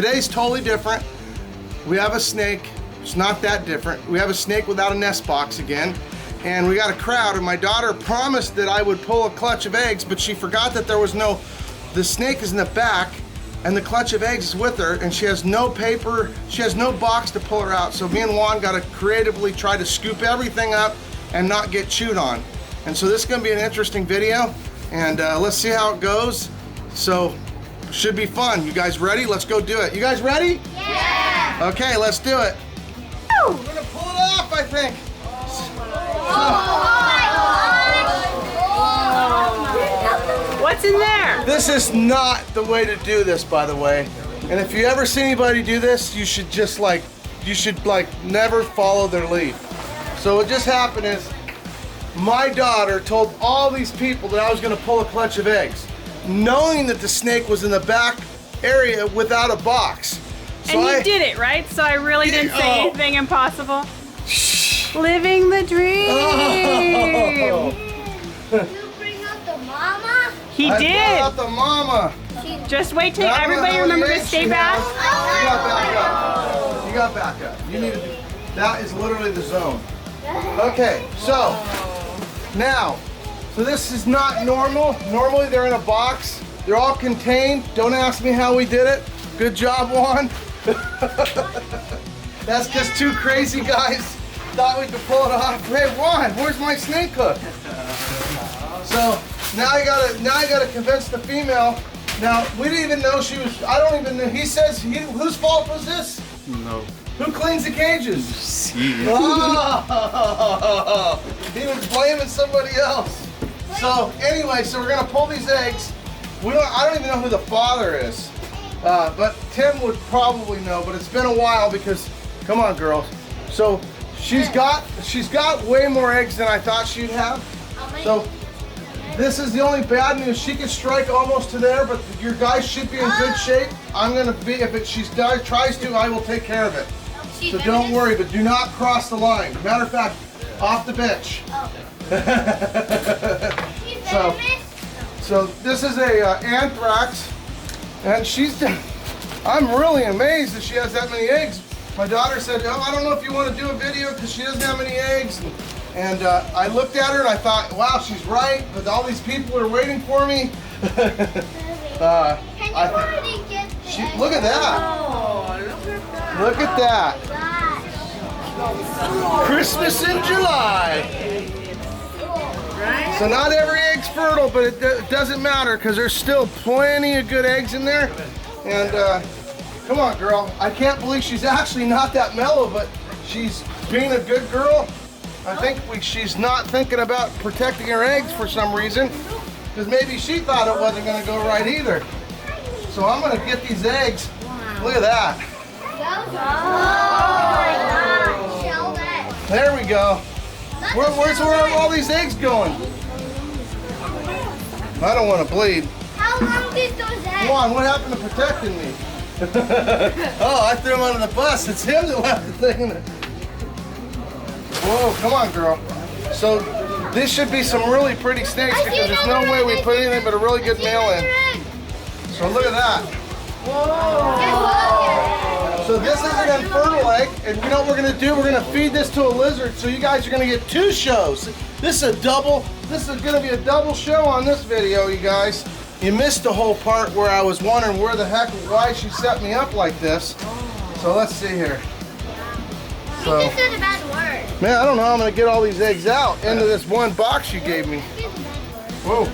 today's totally different. We have a snake. It's not that different. We have a snake without a nest box again. And we got a crowd, and my daughter promised that I would pull a clutch of eggs, but she forgot that the snake is in the back, and the clutch of eggs is with her, and she has no paper, she has no box to pull her out. So me and Juan got to creatively try to scoop everything up and not get chewed on. And so this is gonna be an interesting video, and let's see how it goes. So, should be fun. You guys ready? Let's go do it. You guys ready? Yeah! Okay, let's do it. We're gonna pull it off, I think. What's in there? This is not the way to do this, by the way. And if you ever see anybody do this, you should just never follow their lead. So what just happened is, my daughter told all these people that I was gonna pull a clutch of eggs, knowing that the snake was in the back area without a box. So and you did it, right? So I really didn't say anything impossible. Living the dream. Oh. You bring out the mama? He I did. brought out the mama. Just wait till everybody remember to stay back. You got back up. You got back up. You need to do. That is literally the zone. Okay, so now, so this is not normal. Normally they're in a box. They're all contained. Don't ask me how we did it. Good job, Juan. That's because two crazy guys thought we could pull it off. Hey, Juan, where's my snake hook? So now I gotta convince the female. Now we didn't even know she was. I don't even know. He says whose fault was this? No. Who cleans the cages? See. Oh, he was blaming somebody else. So anyway, so we're gonna pull these eggs. I don't even know who the father is, but Tim would probably know. But it's been a while because, come on, girls. So she's got way more eggs than I thought she'd have. So this is the only bad news. She can strike almost to there, but your guys should be in good shape. I'm gonna be, if she tries to, I will take care of it. So don't worry, but do not cross the line. Matter of fact, off the bench. So this is a anthrax, and I'm really amazed that she has that many eggs. My daughter said, oh, I don't know if you want to do a video because she doesn't have many eggs. And I looked at her and I thought, wow, she's right, but all these people are waiting for me. Can you already get the Look at that. Oh, Look at that. Christmas in July. So not every egg's fertile, but it doesn't matter because there's still plenty of good eggs in there. And come on, girl. I can't believe she's actually not that mellow, but she's being a good girl. I think she's not thinking about protecting her eggs for some reason, because maybe she thought it wasn't going to go right either. So I'm going to get these eggs. Look at that. There we go. Where's all these eggs going? I don't want to bleed. How long did those eggs? Come on, what happened to protecting me? Oh, I threw him under the bus. It's him that left the thing in there. Whoa, come on, girl. So this should be some really pretty snakes because there's no way we put anything but a really good male in. So look at that. Whoa. So this is an infertile egg, and you know what we're gonna do? We're gonna feed this to a lizard, so you guys are gonna get two shows. This is gonna be a double show on this video, you guys. You missed the whole part where I was wondering why she set me up like this. So let's see here. So, You just said a bad word. man, I don't know how I'm gonna get all these eggs out into this one box you gave me. Whoa.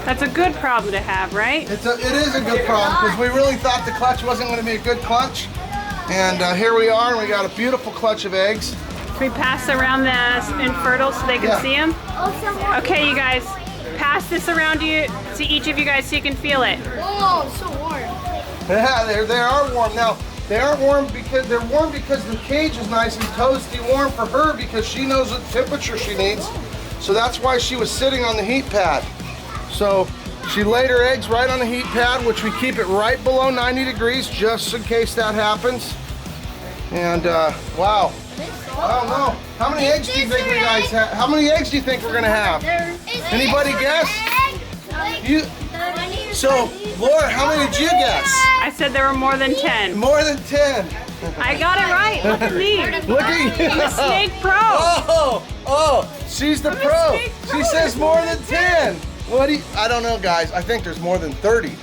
That's a good problem to have, right? It is a good problem because we really thought the clutch wasn't going to be a good clutch. And here we are, and we got a beautiful clutch of eggs. Can we pass around the infertile so they can see them? Okay, you guys, pass this around to each of you guys so you can feel it. Oh, so warm. Yeah, they are warm. Now, they aren't warm because the cage is nice and toasty warm for her because she knows what temperature she needs. So that's why she was sitting on the heat pad. So she laid her eggs right on the heat pad, which we keep it right below 90 degrees just in case that happens. And wow, I don't know. How many eggs do you think we guys have? How many eggs do you think we're gonna have? Anybody guess? So, Laura, how many did you guess? I said there were more than 10. More than 10. I got it right. Look at me. Look at you. The snake pro. Oh, she's the pro. She says more than 10. What do you, I don't know, guys. I think there's more than 30,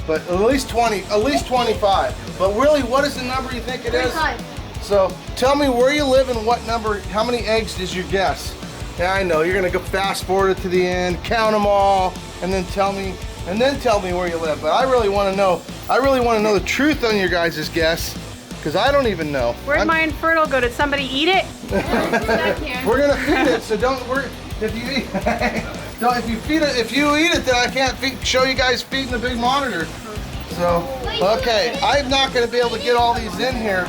but at least 20, at least 25. But really, what is the number you think it is? 35. So tell me where you live and what number, how many eggs did you guess? Yeah, I know, you're gonna go fast forward it to the end, count them all, and then tell me where you live. But I really wanna know the truth on your guys' guess, because I don't even know. Where'd my infertile go? Did somebody eat it? We're gonna feed it, so don't worry. If you eat, if you eat it, then I can't show you guys feeding the big monitor. So, okay, I'm not gonna be able to get all these in here.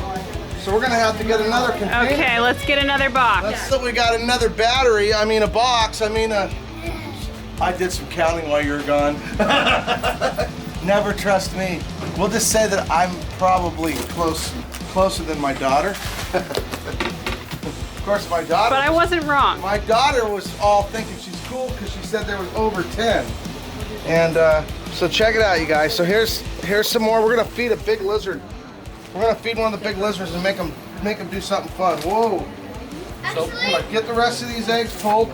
So we're gonna have to get another container. Okay, let's get another box. So we got another battery, I mean a box, I did some counting while you were gone. Never trust me. We'll just say that I'm probably closer than my daughter. Of course, my daughter. But I wasn't wrong. My daughter was all thinking she's cool because she said there was over 10. And so check it out, you guys. So here's some more. We're gonna feed a big lizard. We're gonna feed one of the big lizards and make them do something fun. Whoa! So I'm gonna get the rest of these eggs pulled.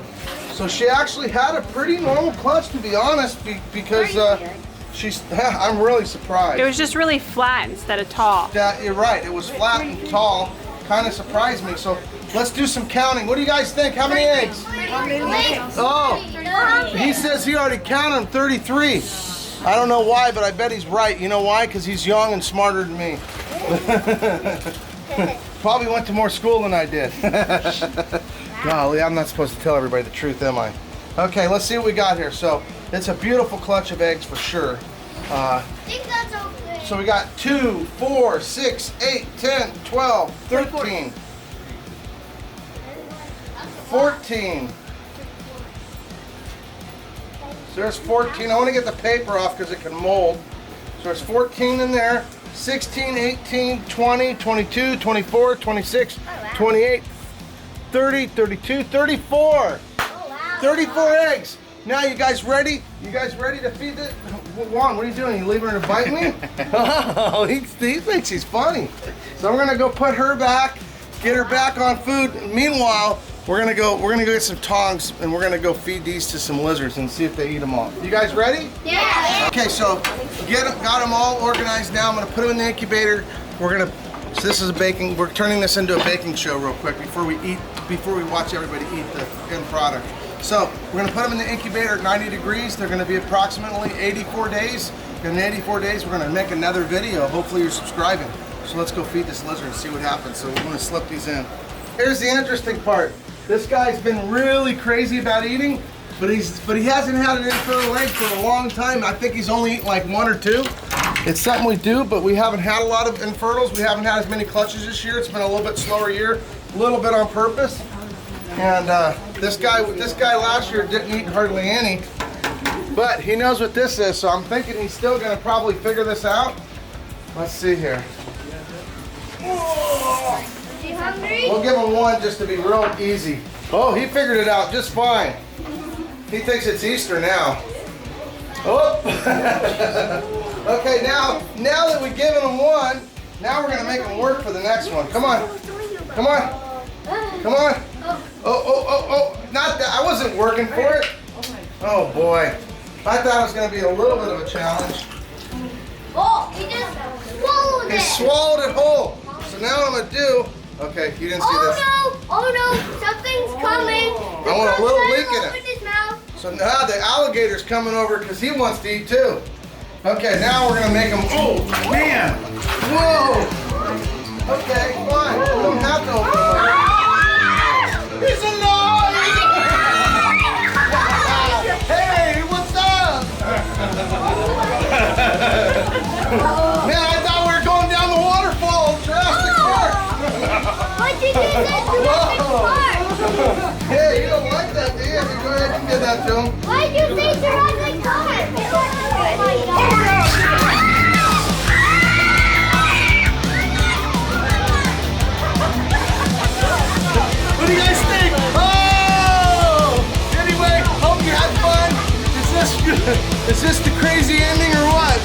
So she actually had a pretty normal clutch, to be honest, because I'm really surprised. It was just really flat instead of tall. You're right. It was flat and tall. Kind of surprised me. So let's do some counting. What do you guys think? How many eggs? Oh, he says he already counted them, 33. I don't know why, but I bet he's right. You know why? Because he's young and smarter than me. Probably went to more school than I did. Golly, I'm not supposed to tell everybody the truth, am I? Okay, let's see what we got here. So it's a beautiful clutch of eggs for sure. So we got 2, 4, 6, 8, 10, 12, 13, 14. So there's 14. I want to get the paper off because it can mold. So there's 14 in there. 16, 18, 20, 22, 24, 26, 28, 30, 32, 34. 34 eggs. Now you guys ready? You guys ready to feed it? Juan, what are you doing? You leaving her to bite me? Oh, he thinks he's funny. So I'm gonna go put her back, get her back on food. Meanwhile, we're gonna go get some tongs and we're gonna go feed these to some lizards and see if they eat them all. You guys ready? Yeah. Okay, so got them all organized now. I'm gonna put them in the incubator. So this is we're turning this into a baking show real quick before we watch everybody eat the end product. So we're gonna put them in the incubator at 90 degrees. They're gonna be approximately 84 days. In 84 days, we're gonna make another video. Hopefully you're subscribing. So let's go feed this lizard and see what happens. So we're gonna slip these in. Here's the interesting part. This guy's been really crazy about eating, but he hasn't had an infertile egg for a long time. I think he's only eaten like 1 or 2. It's something we do, but we haven't had a lot of infertils. We haven't had as many clutches this year. It's been a little bit slower year, a little bit on purpose. And this guy last year didn't eat hardly any, but he knows what this is, so I'm thinking he's still gonna probably figure this out. Let's see here. Hungry? We'll give him 1 just to be real easy. Oh, he figured it out just fine. He thinks it's Easter now. Oh. Okay, now that we've given him 1, now we're gonna make him work for the next one. Come on, come on, come on. Oh, not that, I wasn't working for it. Oh boy, I thought it was gonna be a little bit of a challenge. Oh, he just swallowed He it. swallowed it whole. So now what I'm gonna do, okay, you didn't see this. Oh no, something's coming. I want a little leak in it. Open his mouth. So now the alligator's coming over because he wants to eat too. Okay, now we're gonna make him, oh man, whoa. Okay, fine, we don't have to open him up. He's alive! Hey, what's up? Man, I thought we were going down the waterfall, Jurassic Park. Why'd you do that to Jurassic Park? Hey, you don't like that, do you? Go ahead and give that to him. Why'd you say Jurassic Park? Oh my God. What do you guys think? Oh! Anyway, hope you had fun. Is this Is this the crazy ending or what?